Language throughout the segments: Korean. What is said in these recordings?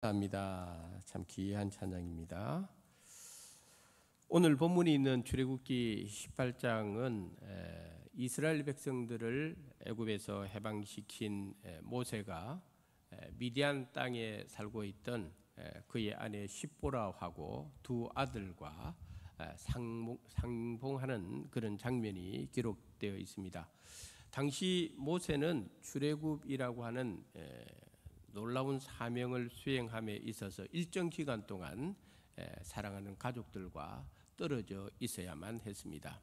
감사합니다. 참 귀한 찬양입니다. 오늘 본문이 있는 출애굽기 18장은 이스라엘 백성들을 애굽에서 해방시킨 모세가 미디안 땅에 살고 있던 그의 아내 십보라하고 두 아들과 상봉하는 그런 장면이 기록되어 있습니다. 당시 모세는 출애굽이라고 하는 놀라운 사명을 수행함에 있어서 일정 기간 동안 사랑하는 가족들과 떨어져 있어야만 했습니다.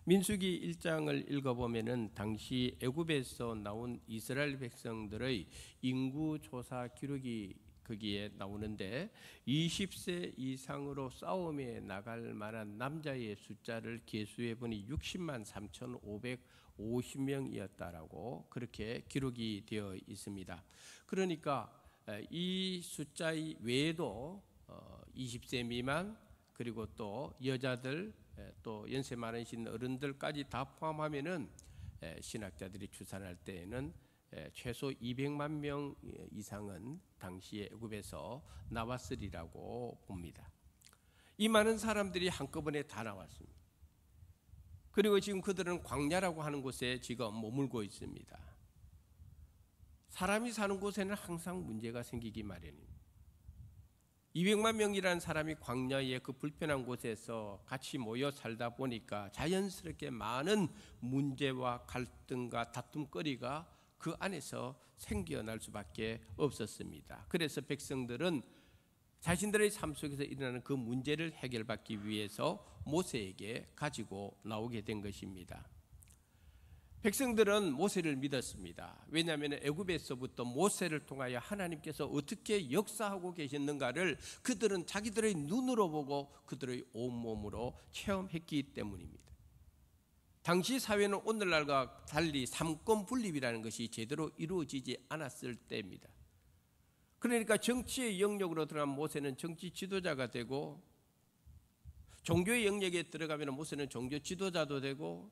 민수기 1장을 읽어보면은 당시 애굽에서 나온 이스라엘 백성들의 인구 조사 기록이 거기에 나오는데 20세 이상으로 싸움에 나갈 만한 남자의 숫자를 계수해 보니 60만 3,550명이었다라고 그렇게 기록이 되어 있습니다. 그러니까 이 숫자 외에도 20세 미만 그리고 또 여자들 또 연세 많으신 어른들까지 다 포함하면은 신학자들이 추산할 때에는 최소 200만 명 이상은 당시에 애굽에서 나왔으리라고 봅니다. 이 많은 사람들이 한꺼번에 다 나왔습니다. 그리고 지금 그들은 광야라고 하는 곳에 지금 머물고 있습니다. 사람이 사는 곳에는 항상 문제가 생기기 마련입니다. 200만 명이라는 사람이 광야의 그 불편한 곳에서 같이 모여 살다 보니까 자연스럽게 많은 문제와 갈등과 다툼거리가 그 안에서 생겨날 수밖에 없었습니다. 그래서 백성들은 자신들의 삶 속에서 일어나는 그 문제를 해결받기 위해서 모세에게 가지고 나오게 된 것입니다. 백성들은 모세를 믿었습니다. 왜냐하면 애굽에서부터 모세를 통하여 하나님께서 어떻게 역사하고 계셨는가를 그들은 자기들의 눈으로 보고 그들의 온몸으로 체험했기 때문입니다. 당시 사회는 오늘날과 달리 삼권 분립이라는 것이 제대로 이루어지지 않았을 때입니다. 그러니까 정치의 영역으로 들어간 모세는 정치 지도자가 되고, 종교의 영역에 들어가면 모세는 종교 지도자도 되고,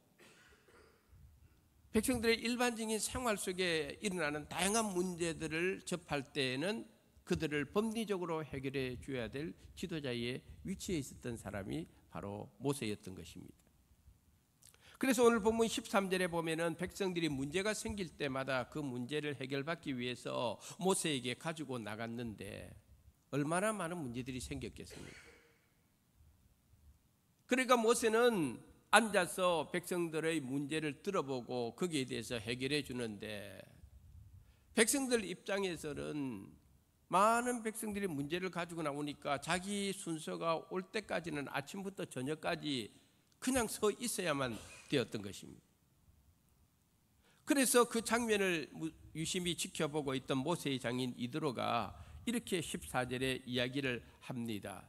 백성들의 일반적인 생활 속에 일어나는 다양한 문제들을 접할 때에는 그들을 법리적으로 해결해 줘야 될 지도자의 위치에 있었던 사람이 바로 모세였던 것입니다. 그래서 오늘 본문 13절에 보면은 백성들이 문제가 생길 때마다 그 문제를 해결받기 위해서 모세에게 가지고 나갔는데 얼마나 많은 문제들이 생겼겠습니까? 그러니까 모세는 앉아서 백성들의 문제를 들어보고 거기에 대해서 해결해 주는데, 백성들 입장에서는 많은 백성들이 문제를 가지고 나오니까 자기 순서가 올 때까지는 아침부터 저녁까지 그냥 서 있어야만 되었던 것입니다. 그래서 그 장면을 유심히 지켜보고 있던 모세의 장인 이드로가 이렇게 14절에 이야기를 합니다.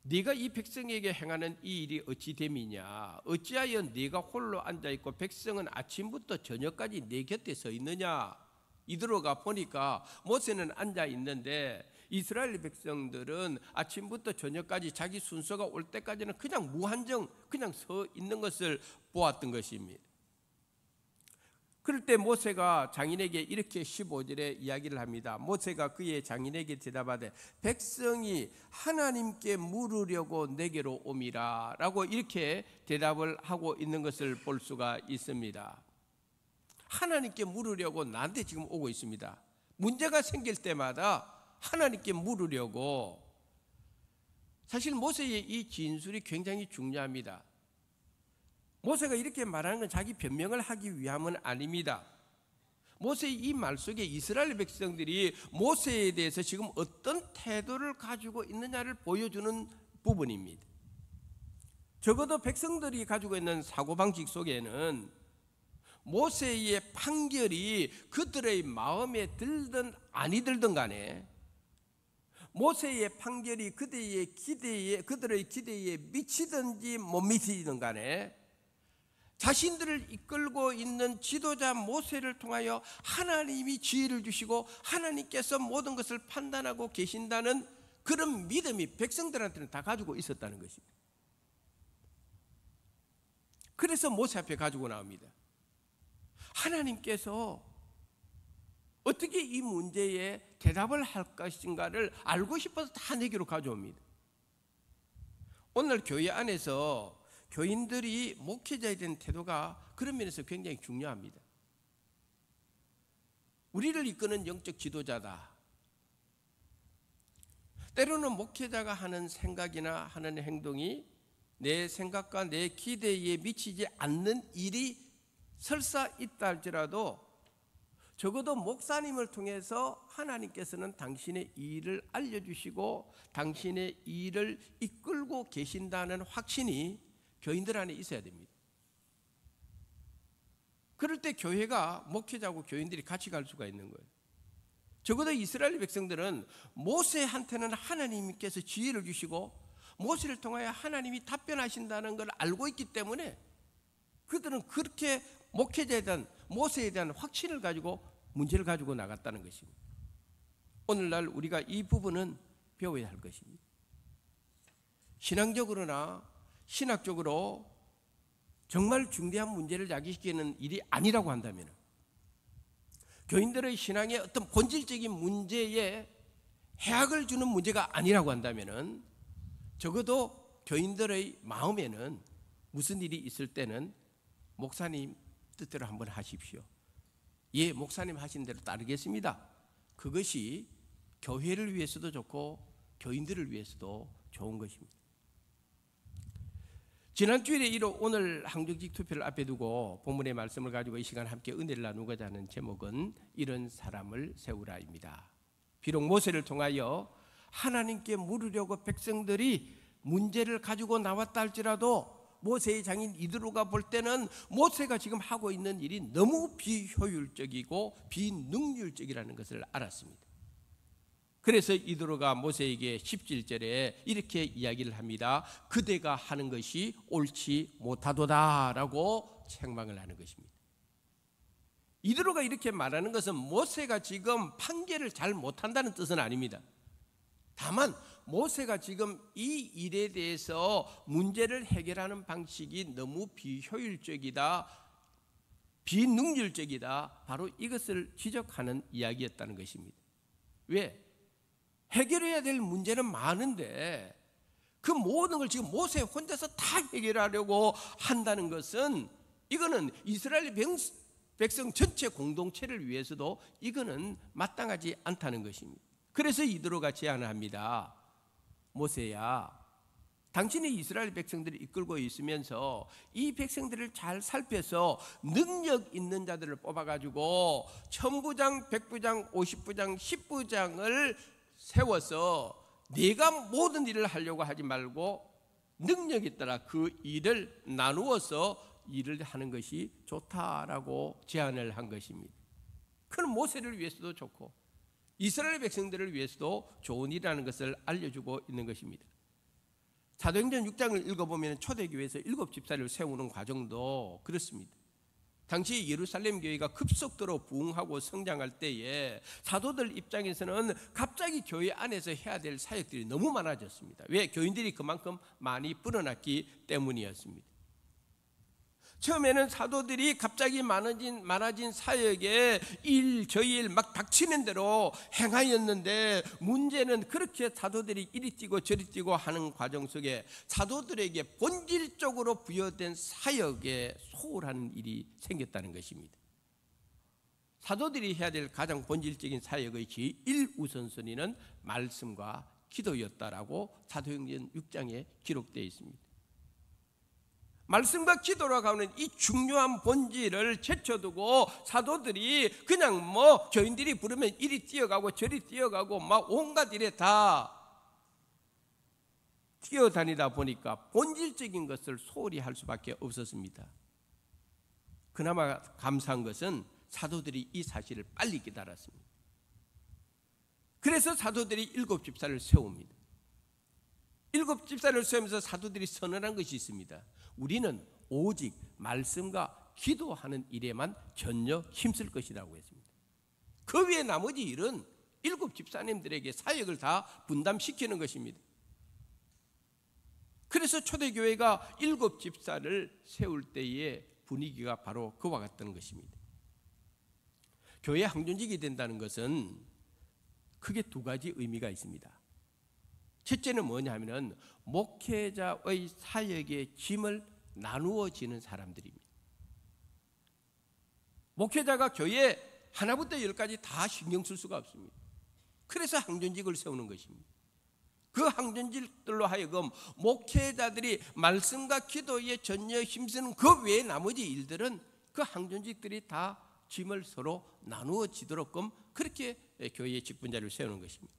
네가 이 백성에게 행하는 이 일이 어찌 됨이냐? 어찌하여 네가 홀로 앉아있고 백성은 아침부터 저녁까지 네 곁에 서 있느냐? 이드로가 보니까 모세는 앉아있는데 이스라엘 백성들은 아침부터 저녁까지 자기 순서가 올 때까지는 그냥 무한정 그냥 서 있는 것을 보았던 것입니다. 그럴 때 모세가 장인에게 이렇게 15절에 이야기를 합니다. 모세가 그의 장인에게 대답하되 백성이 하나님께 물으려고 내게로 오미라 라고 이렇게 대답을 하고 있는 것을 볼 수가 있습니다. 하나님께 물으려고 나한테 지금 오고 있습니다. 문제가 생길 때마다 하나님께 물으려고. 사실 모세의 이 진술이 굉장히 중요합니다. 모세가 이렇게 말하는 건 자기 변명을 하기 위함은 아닙니다. 모세의 이 말 속에 이스라엘 백성들이 모세에 대해서 지금 어떤 태도를 가지고 있느냐를 보여주는 부분입니다. 적어도 백성들이 가지고 있는 사고방식 속에는 모세의 판결이 그들의 마음에 들든 아니 들든 간에, 모세의 판결이 그들의 기대에 미치든지 못 미치든 간에 자신들을 이끌고 있는 지도자 모세를 통하여 하나님이 지혜를 주시고 하나님께서 모든 것을 판단하고 계신다는 그런 믿음이 백성들한테는 다 가지고 있었다는 것입니다. 그래서 모세 앞에 가지고 나옵니다. 하나님께서 어떻게 이 문제에 대답을 할 것인가를 알고 싶어서 다 내게로 가져옵니다. 오늘 교회 안에서 교인들이 목회자에 대한 태도가 그런 면에서 굉장히 중요합니다. 우리를 이끄는 영적 지도자다. 때로는 목회자가 하는 생각이나 하는 행동이 내 생각과 내 기대에 미치지 않는 일이 설사 있다 할지라도 적어도 목사님을 통해서 하나님께서는 당신의 일을 알려주시고 당신의 일을 이끌고 계신다는 확신이 교인들 안에 있어야 됩니다. 그럴 때 교회가 목회자고 교인들이 같이 갈 수가 있는 거예요. 적어도 이스라엘 백성들은 모세한테는 하나님께서 지혜를 주시고 모세를 통하여 하나님이 답변하신다는 걸 알고 있기 때문에 그들은 그렇게 목회자에 대한 모세에 대한 확신을 가지고 문제를 가지고 나갔다는 것입니다. 오늘날 우리가 이 부분은 배워야 할 것입니다. 신앙적으로나 신학적으로 정말 중대한 문제를 야기시키는 일이 아니라고 한다면, 교인들의 신앙의 어떤 본질적인 문제에 해악을 주는 문제가 아니라고 한다면, 적어도 교인들의 마음에는 무슨 일이 있을 때는 목사님 뜻대로 한번 하십시오. 예, 목사님 하신 대로 따르겠습니다. 그것이 교회를 위해서도 좋고 교인들을 위해서도 좋은 것입니다. 지난주일에 이로 오늘 항정직 투표를 앞에 두고 본문의 말씀을 가지고 이 시간 함께 은혜를 나누고자 하는 제목은 이런 사람을 세우라입니다. 비록 모세를 통하여 하나님께 물으려고 백성들이 문제를 가지고 나왔다 할지라도 모세의 장인 이드로가 볼 때는 모세가 지금 하고 있는 일이 너무 비효율적이고 비능률적이라는 것을 알았습니다. 그래서 이드로가 모세에게 17절에 이렇게 이야기를 합니다. 그대가 하는 것이 옳지 못하도다 라고 책망을 하는 것입니다. 이드로가 이렇게 말하는 것은 모세가 지금 판결을 잘 못한다는 뜻은 아닙니다. 다만 모세가 지금 이 일에 대해서 문제를 해결하는 방식이 너무 비효율적이다, 비능률적이다, 바로 이것을 지적하는 이야기였다는 것입니다. 왜? 해결해야 될 문제는 많은데 그 모든 걸 지금 모세 혼자서 다 해결하려고 한다는 것은, 이거는 이스라엘 백성 전체 공동체를 위해서도 이거는 마땅하지 않다는 것입니다. 그래서 이드로가 제안을 합니다. 모세야, 당신이 이스라엘 백성들을 이끌고 있으면서 이 백성들을 잘 살펴서 능력 있는 자들을 뽑아가지고 1000부장, 100부장, 50부장, 10부장을 세워서 네가 모든 일을 하려고 하지 말고 능력에 따라 그 일을 나누어서 일을 하는 것이 좋다라고 제안을 한 것입니다. 그건 모세를 위해서도 좋고 이스라엘 백성들을 위해서도 좋은 일이라는 것을 알려주고 있는 것입니다. 사도행전 6장을 읽어보면 초대교회에서 7집사를 세우는 과정도 그렇습니다. 당시 예루살렘 교회가 급속도로 부흥하고 성장할 때에 사도들 입장에서는 갑자기 교회 안에서 해야 될 사역들이 너무 많아졌습니다. 왜? 교인들이 그만큼 많이 불어났기 때문이었습니다. 처음에는 사도들이 갑자기 많아진 사역에 저희 일 막 닥치는 대로 행하였는데, 문제는 그렇게 사도들이 이리 뛰고 저리 뛰고 하는 과정 속에 사도들에게 본질적으로 부여된 사역에 소홀하는 일이 생겼다는 것입니다. 사도들이 해야 될 가장 본질적인 사역의 제1우선순위는 말씀과 기도였다라고 사도행전 6장에 기록되어 있습니다. 말씀과 기도라고 하는 이 중요한 본질을 제쳐두고 사도들이 그냥 교인들이 부르면 이리 뛰어가고 저리 뛰어가고 막 온갖 일에 다 뛰어다니다 보니까 본질적인 것을 소홀히 할 수밖에 없었습니다. 그나마 감사한 것은 사도들이 이 사실을 빨리 깨달았습니다. 그래서 사도들이 7집사를 세웁니다. 7집사를 세우면서 사도들이 선언한 것이 있습니다. 우리는 오직 말씀과 기도하는 일에만 전혀 힘쓸 것이라고 했습니다. 그 외에 나머지 일은 7집사님들에게 사역을 다 분담시키는 것입니다. 그래서 초대교회가 7집사를 세울 때의 분위기가 바로 그와 같던 것입니다. 교회 항존직이 된다는 것은 크게 두 가지 의미가 있습니다. 첫째는 뭐냐 하면은 목회자의 사역의 짐을 나누어지는 사람들입니다. 목회자가 교회 하나부터 열까지 다 신경 쓸 수가 없습니다. 그래서 항존직을 세우는 것입니다. 그 항존직들로 하여금 목회자들이 말씀과 기도에 전혀 힘쓰는 그 외의 나머지 일들은 그 항존직들이 다 짐을 서로 나누어지도록끔 그렇게 교회의 직분자를 세우는 것입니다.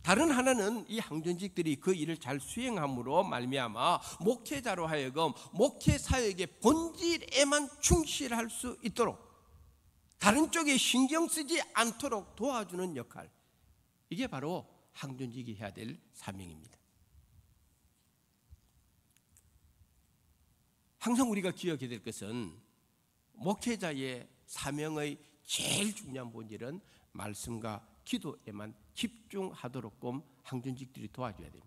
다른 하나는 이 항존직들이 그 일을 잘 수행함으로 말미암아 목회자로 하여금 목회 사역의 본질에만 충실할 수 있도록 다른 쪽에 신경 쓰지 않도록 도와주는 역할, 이게 바로 항존직이 해야 될 사명입니다. 항상 우리가 기억해야 될 것은 목회자의 사명의 제일 중요한 본질은 말씀과 기도에만 집중하도록끔 항존직들이 도와줘야 됩니다.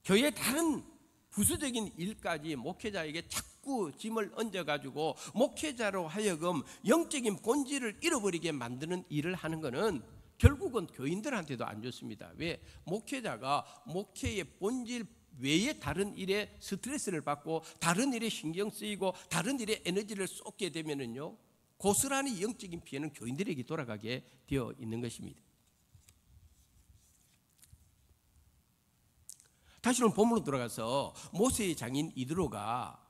교회의 다른 부수적인 일까지 목회자에게 자꾸 짐을 얹어가지고 목회자로 하여금 영적인 본질을 잃어버리게 만드는 일을 하는 것은 결국은 교인들한테도 안 좋습니다. 왜? 목회자가 목회의 본질 외에 다른 일에 스트레스를 받고 다른 일에 신경 쓰이고 다른 일에 에너지를 쏟게 되면은요, 고스란히 영적인 피해는 교인들에게 돌아가게 되어 있는 것입니다. 다시는 본문으로 돌아가서 모세의 장인 이드로가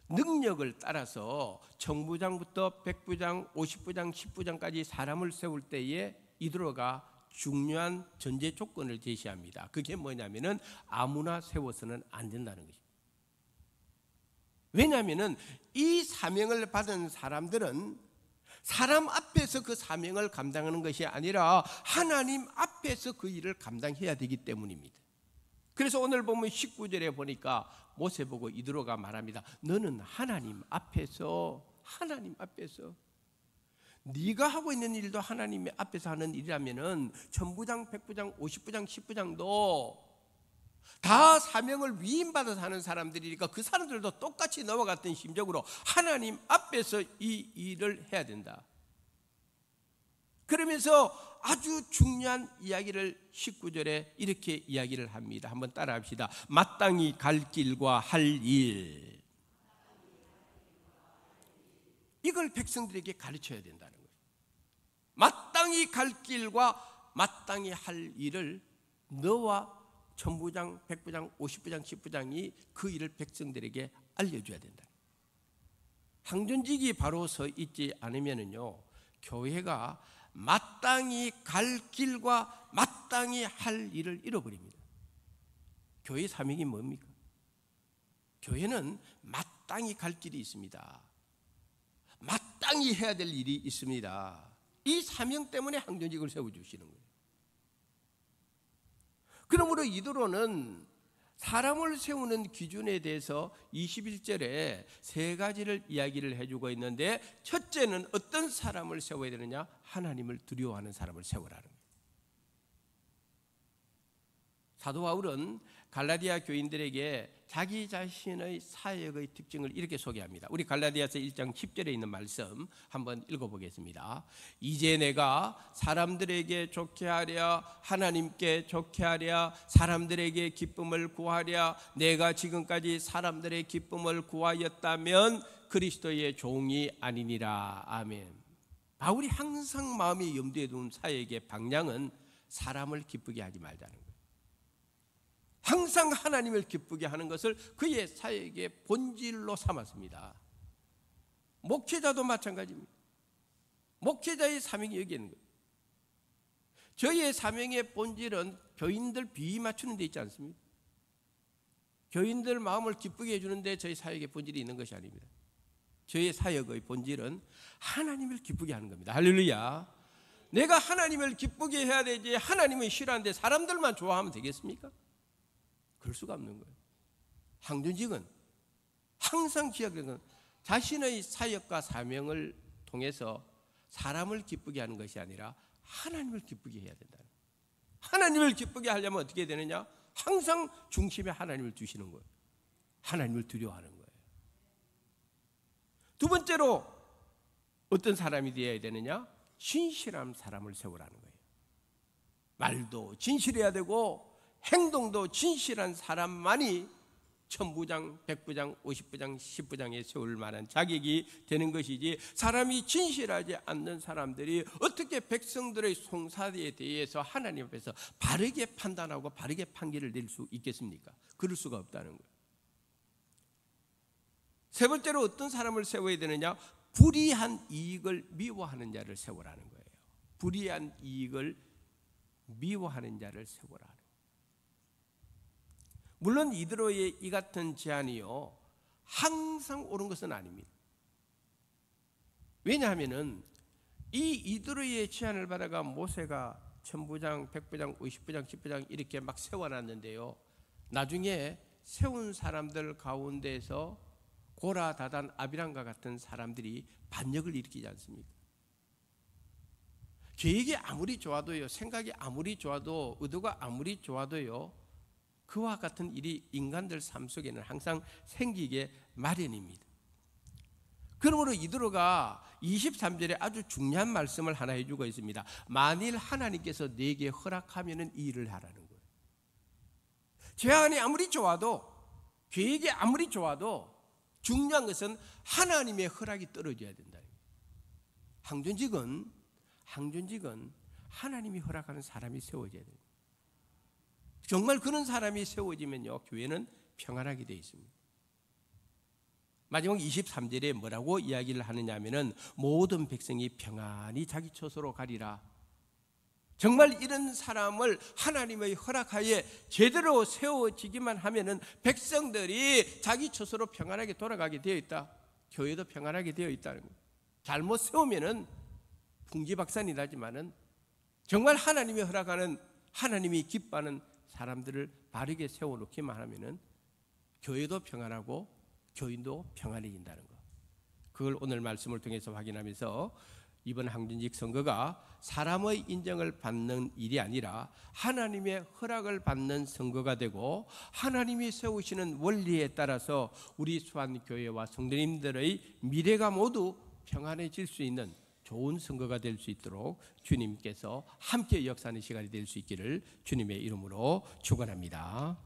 능력을 따라서 청부장부터 백부장, 50부장, 10부장까지 사람을 세울 때에 이드로가 중요한 전제 조건을 제시합니다. 그게 뭐냐면은 아무나 세워서는 안 된다는 것입니다. 왜냐하면은 이 사명을 받은 사람들은 사람 앞에서 그 사명을 감당하는 것이 아니라 하나님 앞에서 그 일을 감당해야 되기 때문입니다. 그래서 오늘 보면 19절에 보니까 모세 보고 이드로가 말합니다. 너는 하나님 앞에서 네가 하고 있는 일도 하나님 앞에서 하는 일이라면은 천부장, 백부장, 50부장, 10부장도 다 사명을 위임받아서 하는 사람들이니까 그 사람들도 똑같이 너와 같은 심정으로 하나님 앞에서 이 일을 해야 된다. 그러면서 아주 중요한 이야기를 19절에 이렇게 이야기를 합니다. 한번 따라합시다. 마땅히 갈 길과 할 일, 이걸 백성들에게 가르쳐야 된다는 거예요. 마땅히 갈 길과 마땅히 할 일을 너와 천부장, 백부장, 50부장, 10부장이 그 일을 백성들에게 알려줘야 된다. 항존직이 바로 서 있지 않으면요, 교회가 마땅히 갈 길과 마땅히 할 일을 잃어버립니다. 교회의 사명이 뭡니까? 교회는 마땅히 갈 길이 있습니다. 마땅히 해야 될 일이 있습니다. 이 사명 때문에 항존직을 세워주시는 거예요. 그러므로 이드로는 사람을 세우는 기준에 대해서 21절에 세 가지를 이야기를 해주고 있는데, 첫째는 어떤 사람을 세워야 되느냐? 하나님을 두려워하는 사람을 세우라는 거예요. 사도 바울은 갈라디아 교인들에게 자기 자신의 사역의 특징을 이렇게 소개합니다. 우리 갈라디아서 1장 10절에 있는 말씀 한번 읽어보겠습니다. 이제 내가 사람들에게 좋게 하랴, 하나님께 좋게 하랴, 사람들에게 기쁨을 구하랴, 내가 지금까지 사람들의 기쁨을 구하였다면 그리스도의 종이 아니니라. 아멘. 바울이 항상 마음에 염두에 둔 사역의 방향은 사람을 기쁘게 하지 말자는 거예요. 항상 하나님을 기쁘게 하는 것을 그의 사역의 본질로 삼았습니다. 목회자도 마찬가지입니다. 목회자의 사명이 여기 있는 거예요. 저희의 사명의 본질은 교인들 비위 맞추는 데 있지 않습니까? 교인들 마음을 기쁘게 해주는 데 저희 사역의 본질이 있는 것이 아닙니다. 저희의 사역의 본질은 하나님을 기쁘게 하는 겁니다. 할렐루야. 내가 하나님을 기쁘게 해야 되지 하나님은 싫어하는데 사람들만 좋아하면 되겠습니까? 그럴 수가 없는 거예요. 항존직은 항상 기억하는 건 자신의 사역과 사명을 통해서 사람을 기쁘게 하는 것이 아니라 하나님을 기쁘게 해야 된다. 하나님을 기쁘게 하려면 어떻게 되느냐? 항상 중심에 하나님을 두시는 거예요. 하나님을 두려워하는 거예요. 두 번째로 어떤 사람이 되어야 되느냐? 진실한 사람을 세우라는 거예요. 말도 진실해야 되고 행동도 진실한 사람만이 천부장, 백부장, 50부장, 10부장에 세울 만한 자격이 되는 것이지, 사람이 진실하지 않는 사람들이 어떻게 백성들의 송사에 대해서 하나님 앞에서 바르게 판단하고 바르게 판결을 낼 수 있겠습니까? 그럴 수가 없다는 거예요. 세 번째로 어떤 사람을 세워야 되느냐? 불의한 이익을 미워하는 자를 세우라는 거예요. 불의한 이익을 미워하는 자를 세우라는 거예요. 물론 이드로의 이 같은 제안이요, 항상 옳은 것은 아닙니다. 왜냐하면 이 이드로의 제안을 받아가 모세가 천부장, 백부장, 50부장, 10부장 이렇게 막 세워놨는데요, 나중에 세운 사람들 가운데서 고라, 다단, 아비람과 같은 사람들이 반역을 일으키지 않습니까? 계획이 아무리 좋아도요, 생각이 아무리 좋아도, 의도가 아무리 좋아도요, 그와 같은 일이 인간들 삶 속에는 항상 생기게 마련입니다. 그러므로 이드로가 23절에 아주 중요한 말씀을 하나 해주고 있습니다. 만일 하나님께서 내게 허락하면 이 일을 하라는 거예요. 제안이 아무리 좋아도, 계획이 아무리 좋아도 중요한 것은 하나님의 허락이 떨어져야 된다. 항존직은 하나님이 허락하는 사람이 세워져야 됩니다. 정말 그런 사람이 세워지면요, 교회는 평안하게 되어 있습니다. 마지막 23절에 뭐라고 이야기를 하느냐 하면은 모든 백성이 평안히 자기 처소로 가리라. 정말 이런 사람을 하나님의 허락하에 제대로 세워지기만 하면은 백성들이 자기 처소로 평안하게 돌아가게 되어 있다. 교회도 평안하게 되어 있다는 거예요. 잘못 세우면은 풍지박산이 나지만은 정말 하나님이 허락하는, 하나님이 기뻐하는 사람들을 바르게 세워놓기만 하면은 교회도 평안하고 교인도 평안해진다는 것. 그걸 오늘 말씀을 통해서 확인하면서 이번 항존직 선거가 사람의 인정을 받는 일이 아니라 하나님의 허락을 받는 선거가 되고, 하나님이 세우시는 원리에 따라서 우리 수안교회와 성도님들의 미래가 모두 평안해질 수 있는 좋은 선거가 될 수 있도록 주님께서 함께 역사하는 시간이 될 수 있기를 주님의 이름으로 축원합니다.